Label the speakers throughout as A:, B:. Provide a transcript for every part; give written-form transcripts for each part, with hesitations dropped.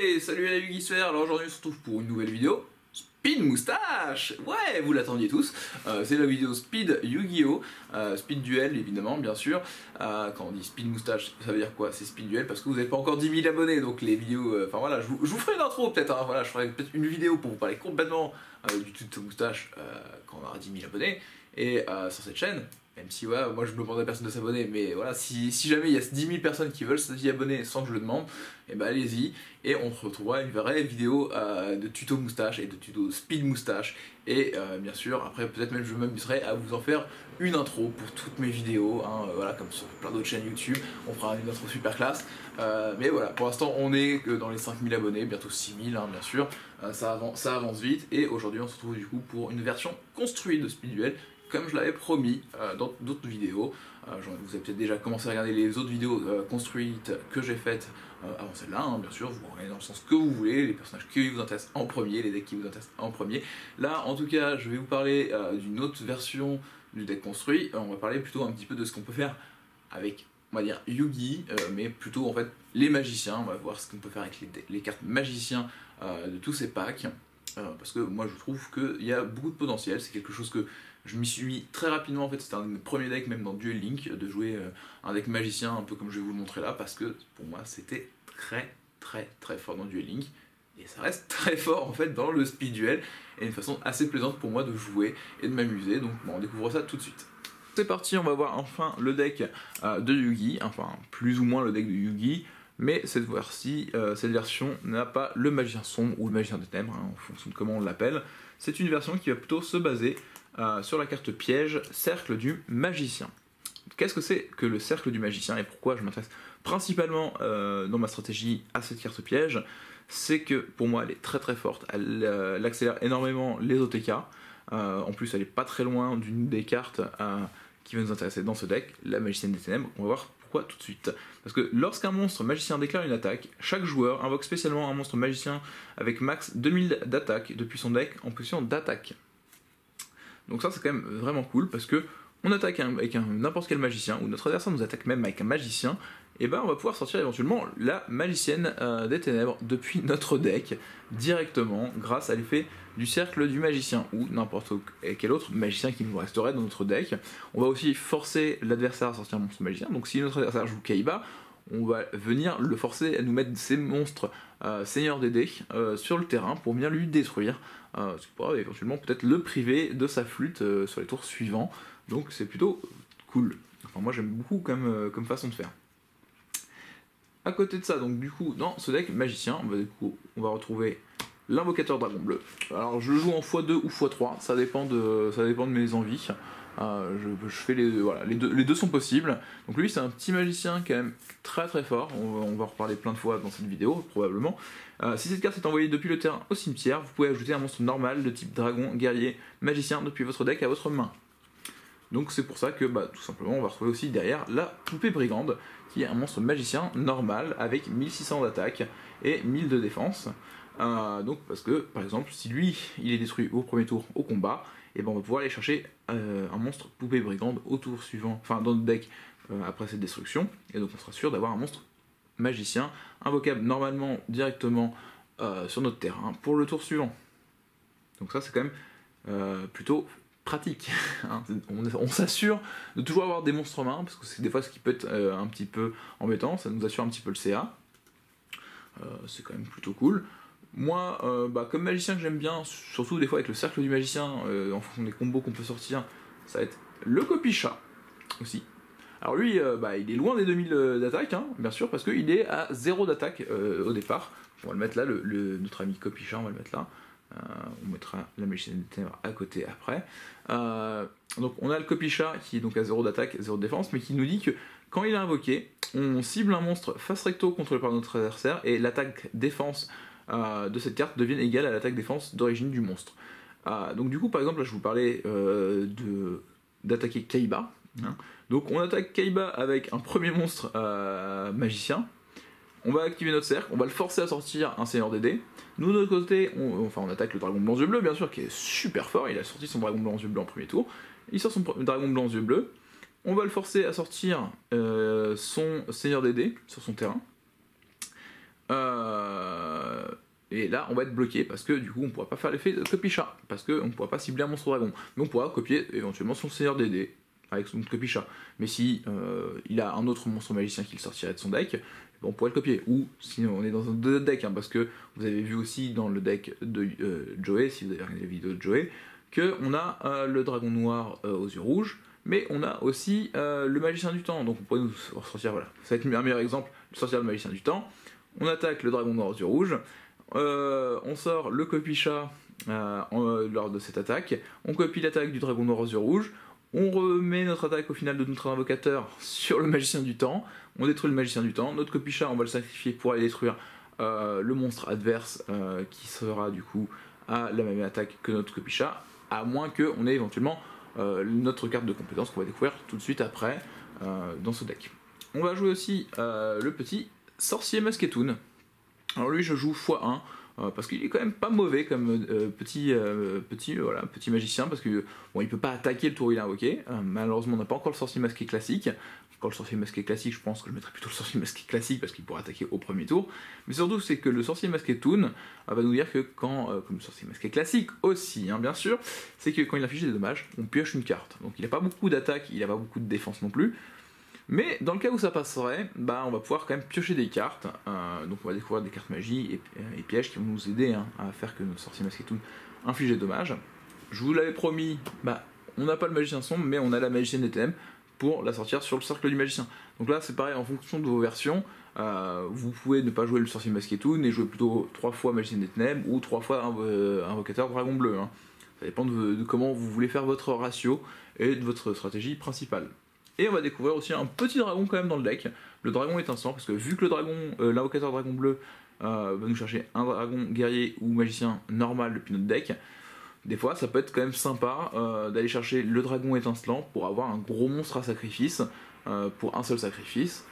A: Hey, salut la Yugisphère. Alors aujourd'hui on se retrouve pour une nouvelle vidéo Speed Moustache. Ouais, vous l'attendiez tous. C'est la vidéo Speed Yu-Gi-Oh! Speed Duel évidemment, bien sûr. Quand on dit Speed Moustache, ça veut dire quoi? C'est Speed Duel parce que vous n'avez pas encore 10 000 abonnés. Donc les vidéos, enfin voilà, je vous ferai une intro peut-être. Hein, voilà, je ferai peut-être une vidéo pour vous parler complètement du tuto moustache quand on aura 10 000 abonnés. Et sur cette chaîne, même si ouais, moi je ne demande à personne de s'abonner, mais voilà, si jamais il y a 10 000 personnes qui veulent s'y abonner sans que je le demande, et bah allez-y, et on se retrouvera une vraie vidéo de tuto moustache et de tuto speed moustache, et bien sûr, après peut-être même je m'amuserai à vous en faire une intro pour toutes mes vidéos, hein, voilà, comme sur plein d'autres chaînes YouTube, on fera une intro super classe, mais voilà, pour l'instant on est que dans les 5 000 abonnés, bientôt 6 000 hein, bien sûr, ça avance vite, et aujourd'hui on se retrouve du coup pour une version construite de Speed Duel, comme je l'avais promis dans d'autres vidéos. Vous avez peut-être déjà commencé à regarder les autres vidéos construites que j'ai faites avant celle-là, hein, bien sûr, vous regardez dans le sens que vous voulez, les personnages qui vous intéressent en premier, les decks qui vous intéressent en premier. Là, en tout cas, je vais vous parler d'une autre version du deck construit. On va parler plutôt un petit peu de ce qu'on peut faire avec, on va dire, Yugi, mais plutôt en fait les magiciens. On va voir ce qu'on peut faire avec les cartes magiciens de tous ces packs. Parce que moi je trouve qu'il y a beaucoup de potentiel, c'est quelque chose que je m'y suis mis très rapidement en fait, c'était un de mes premiers decks même dans Duel Link, de jouer un deck magicien un peu comme je vais vous le montrer là, parce que pour moi c'était très fort dans Duel Link, et ça reste très fort en fait dans le Speed Duel, et une façon assez plaisante pour moi de jouer et de m'amuser, donc bon, on découvre ça tout de suite. C'est parti, on va voir enfin le deck de Yugi, enfin plus ou moins le deck de Yugi. Mais cette fois-ci, cette version n'a pas le magicien sombre ou le magicien des ténèbres, hein, en fonction de comment on l'appelle. C'est une version qui va plutôt se baser sur la carte piège, cercle du magicien. Qu'est-ce que c'est que le cercle du magicien et pourquoi je m'intéresse principalement dans ma stratégie à cette carte piège? C'est que pour moi elle est très forte, elle accélère énormément les OTK, en plus elle est pas très loin d'une des cartes qui va nous intéresser dans ce deck, la magicienne des ténèbres. On va voir pourquoi tout de suite. Parce que lorsqu'un monstre magicien déclare une attaque, chaque joueur invoque spécialement un monstre magicien avec max 2000 d'attaque depuis son deck en position d'attaque. Donc ça c'est quand même vraiment cool parce que on attaque avec n'importe quel magicien, ou notre adversaire nous attaque même avec un magicien, et ben on va pouvoir sortir éventuellement la magicienne des ténèbres depuis notre deck directement grâce à l'effet du cercle du magicien ou n'importe quel autre magicien qui nous resterait dans notre deck. On va aussi forcer l'adversaire à sortir un monstre magicien, donc si notre adversaire joue Kaiba, on va venir le forcer à nous mettre ces monstres seigneurs des dés sur le terrain pour bien lui détruire, ce qui pourra éventuellement peut-être le priver de sa flûte sur les tours suivants, donc c'est plutôt cool. Enfin moi j'aime beaucoup comme façon de faire. À côté de ça, donc du coup dans ce deck magicien, on va retrouver l'invocateur dragon bleu. Alors je joue en x2 ou x3, ça dépend de mes envies. Je fais les deux sont possibles. Donc lui c'est un petit magicien quand même très fort, on va en reparler plein de fois dans cette vidéo probablement. Si cette carte est envoyée depuis le terrain au cimetière, vous pouvez ajouter un monstre normal de type dragon, guerrier, magicien depuis votre deck à votre main. Donc c'est pour ça que tout simplement on va retrouver aussi derrière la poupée brigande, qui est un monstre magicien normal avec 1600 d'attaque et 1000 de défense. Donc parce que par exemple si lui il est détruit au premier tour au combat, et ben on va pouvoir aller chercher un monstre poupée brigande au tour suivant, enfin dans notre deck après cette destruction, et donc on sera sûr d'avoir un monstre magicien invocable normalement directement sur notre terrain pour le tour suivant. Donc ça c'est quand même plutôt pratique. Hein. On s'assure de toujours avoir des monstres en main, parce que c'est des fois ce qui peut être un petit peu embêtant, ça nous assure un petit peu le CA. C'est quand même plutôt cool. Moi, comme magicien que j'aime bien, surtout des fois avec le cercle du magicien, en fonction des combos qu'on peut sortir, ça va être le Copicha aussi. Alors lui, il est loin des 2000 d'attaque, hein, bien sûr, parce qu'il est à 0 d'attaque au départ. On va le mettre là, notre ami Copicha, on va le mettre là. On mettra la magicienne des ténèbres à côté après. Donc on a le Copicha qui est donc à 0 d'attaque, 0 de défense, mais qui nous dit que quand il est invoqué, on cible un monstre face recto contrôlé par notre adversaire, et l'attaque défense de cette carte devient égale à l'attaque défense d'origine du monstre. Donc du coup par exemple là je vous parlais d'attaquer Kaiba, hein. Donc on attaque Kaiba avec un premier monstre magicien, on va activer notre cercle, on va le forcer à sortir un seigneur des dés. Nous de notre côté, on attaque le dragon blanc yeux bleu bien sûr, qui est super fort, il a sorti son dragon blanc yeux bleu en premier tour, il sort son dragon blanc yeux bleu, on va le forcer à sortir son seigneur des dés sur son terrain. Et là, on va être bloqué parce que du coup, on ne pourra pas faire l'effet de copie chat, parce qu'on ne pourra pas cibler un monstre dragon. Mais on pourra copier éventuellement son seigneur des dés avec son copie chat. Mais si il a un autre monstre magicien qu'il sortirait de son deck, on pourrait le copier. Ou sinon, on est dans un autre deck, hein, parce que vous avez vu aussi dans le deck de Joey, si vous avez regardé la vidéo de Joey, qu'on a le dragon noir aux yeux rouges, mais on a aussi le magicien du temps. Donc on pourrait nous sortir, voilà, ça va être un meilleur exemple de sortir le magicien du temps. On attaque le dragon noir aux yeux rouges. On sort le copie chat lors de cette attaque, on copie l'attaque du dragon noir aux yeux rouges, on remet notre attaque au final de notre invocateur sur le magicien du temps, on détruit le magicien du temps, notre copie chat on va le sacrifier pour aller détruire le monstre adverse qui sera du coup à la même attaque que notre copie chat, à moins qu'on ait éventuellement notre carte de compétence qu'on va découvrir tout de suite après dans ce deck. On va jouer aussi le petit sorcier Musketoon. Alors lui je joue x1 parce qu'il est quand même pas mauvais comme petit magicien, parce que bon, il peut pas attaquer le tour où il est invoqué. Malheureusement on n'a pas encore le sorcier masqué classique. Encore le sorcier masqué classique, je pense que je mettrais plutôt le sorcier masqué classique parce qu'il pourra attaquer au premier tour. Mais surtout c'est que le sorcier masqué Toon va nous dire que quand, comme le sorcier masqué classique aussi hein, bien sûr, c'est que quand il affiche des dommages, on pioche une carte. Donc il n'a pas beaucoup d'attaque, il n'a pas beaucoup de défense non plus. Mais dans le cas où ça passerait, bah, on va pouvoir quand même piocher des cartes, donc on va découvrir des cartes magie et pièges qui vont nous aider hein, à faire que notre sorcier masqué Toon inflige des dommages. Je vous l'avais promis, bah, on n'a pas le magicien sombre, mais on a la magicienne des ténèbres pour la sortir sur le cercle du magicien. Donc là c'est pareil, en fonction de vos versions, vous pouvez ne pas jouer le sorcier masqué Toon et jouer plutôt 3 fois magicienne des ténèbres ou 3 fois invocateur dragon bleu. Hein. Ça dépend de comment vous voulez faire votre ratio et de votre stratégie principale. Et on va découvrir aussi un petit dragon quand même dans le deck, le dragon étincelant, parce que vu que le dragon, l'invocateur dragon bleu va nous chercher un dragon guerrier ou magicien normal depuis notre deck, des fois ça peut être quand même sympa d'aller chercher le dragon étincelant pour avoir un gros monstre à sacrifice, pour un seul sacrifice,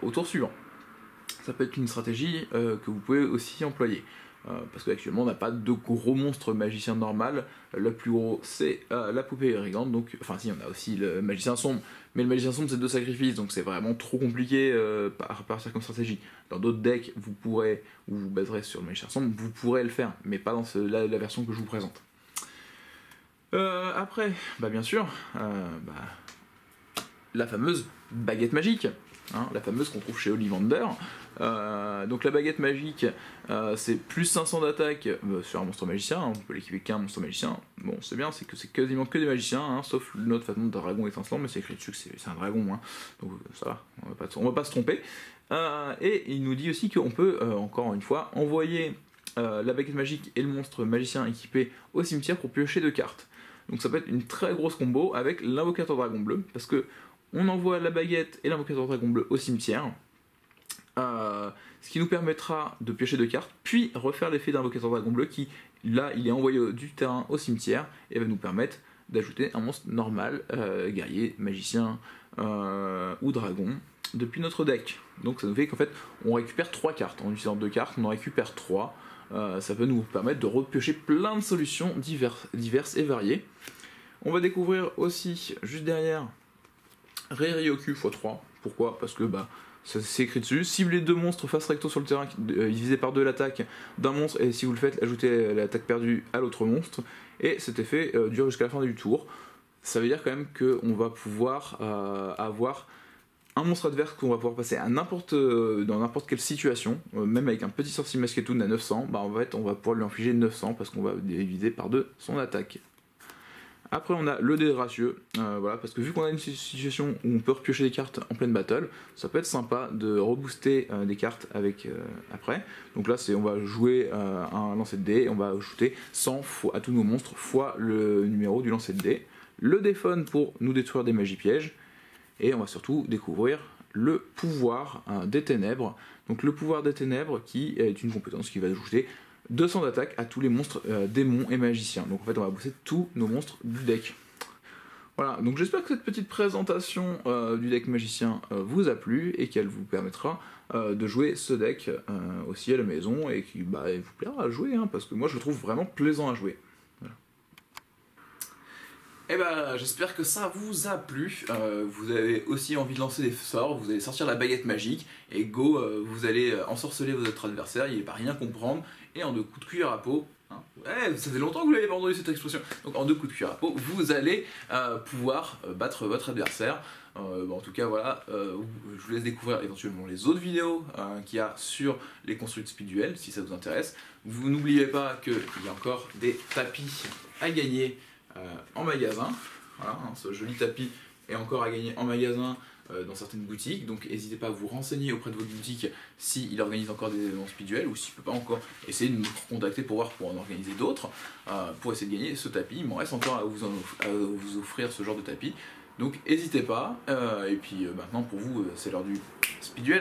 A: au tour suivant. Ça peut être une stratégie que vous pouvez aussi employer. Parce qu'actuellement on n'a pas de gros monstre magicien normal, le plus gros c'est la poupée irrigante, donc, enfin si on a aussi le magicien sombre, mais le magicien sombre c'est 2 sacrifices, donc c'est vraiment trop compliqué par partir comme stratégie. Dans d'autres decks vous pourrez, ou vous baserez sur le magicien sombre, vous pourrez le faire, mais pas dans la version que je vous présente. Après, bah bien sûr, la fameuse baguette magique. Hein, la fameuse qu'on trouve chez Ollivander. Donc la baguette magique, c'est plus 500 d'attaque sur un monstre magicien, hein, on peut l'équiper qu'un monstre magicien. Bon, c'est bien, c'est que c'est quasiment que des magiciens, hein, sauf notre façon de dragon étincelant, mais c'est écrit dessus que c'est un dragon, hein, donc ça va, on va pas se tromper. Et il nous dit aussi qu'on peut, encore une fois, envoyer la baguette magique et le monstre magicien équipé au cimetière pour piocher 2 cartes. Donc ça peut être une très grosse combo avec l'invocateur dragon bleu, parce que on envoie la baguette et l'invocateur dragon bleu au cimetière, ce qui nous permettra de piocher 2 cartes, puis refaire l'effet d'invocateur dragon bleu qui, là, il est envoyé du terrain au cimetière et va nous permettre d'ajouter un monstre normal, guerrier, magicien ou dragon, depuis notre deck. Donc ça nous fait qu'en fait, on récupère 3 cartes. En utilisant 2 cartes, on en récupère 3. Ça peut nous permettre de repiocher plein de solutions diverses et variées. On va découvrir aussi, juste derrière, Reiryoku x3, pourquoi? Parce que bah, c'est écrit dessus, ciblez 2 monstres face recto sur le terrain, divisé par 2 l'attaque d'un monstre, et si vous le faites, ajoutez l'attaque perdue à l'autre monstre, et cet effet dure jusqu'à la fin du tour. Ça veut dire quand même qu'on va pouvoir avoir un monstre adverse qu'on va pouvoir passer à dans n'importe quelle situation, même avec un petit sorcier masqué Toon à 900, bah en fait on va pouvoir lui infliger 900 parce qu'on va diviser par 2 son attaque. Après on a le dé gracieux, voilà, parce que vu qu'on a une situation où on peut repiocher des cartes en pleine battle, ça peut être sympa de rebooster des cartes avec après. Donc là on va jouer un lancer de dés et on va ajouter 100 à tous nos monstres fois le numéro du lancer de dés. Le déphone pour nous détruire des magies pièges, et on va surtout découvrir le pouvoir des ténèbres. Donc le pouvoir des ténèbres qui est une compétence qui va ajouter 200 d'attaque à tous les monstres démons et magiciens. Donc en fait on va booster tous nos monstres du deck. Voilà, donc j'espère que cette petite présentation du deck magicien vous a plu et qu'elle vous permettra de jouer ce deck aussi à la maison et qui vous plaira à jouer, hein, parce que moi je le trouve vraiment plaisant à jouer. Voilà. Et bah j'espère que ça vous a plu, vous avez aussi envie de lancer des sorts, vous allez sortir la baguette magique et go, vous allez ensorceler votre adversaire, il n'est pas rien comprendre, et en 2 coups de cuillère à peau, hein, ouais, ça fait longtemps que vous l'avez pas entendu cette expression, donc en 2 coups de cuillère à peau, vous allez pouvoir battre votre adversaire. En tout cas voilà, je vous laisse découvrir éventuellement les autres vidéos qu'il y a sur les construits de speed duel si ça vous intéresse. Vous n'oubliez pas qu'il y a encore des tapis à gagner en magasin. Voilà, hein, ce joli tapis est encore à gagner en magasin dans certaines boutiques, donc n'hésitez pas à vous renseigner auprès de votre boutique s'il organise encore des événements speed duel ou s'il ne peut pas encore. Essayer de nous contacter pour voir pour en organiser d'autres, pour essayer de gagner ce tapis. Il m'en reste encore à vous offrir ce genre de tapis. Donc n'hésitez pas, et puis maintenant pour vous c'est l'heure du speed duel.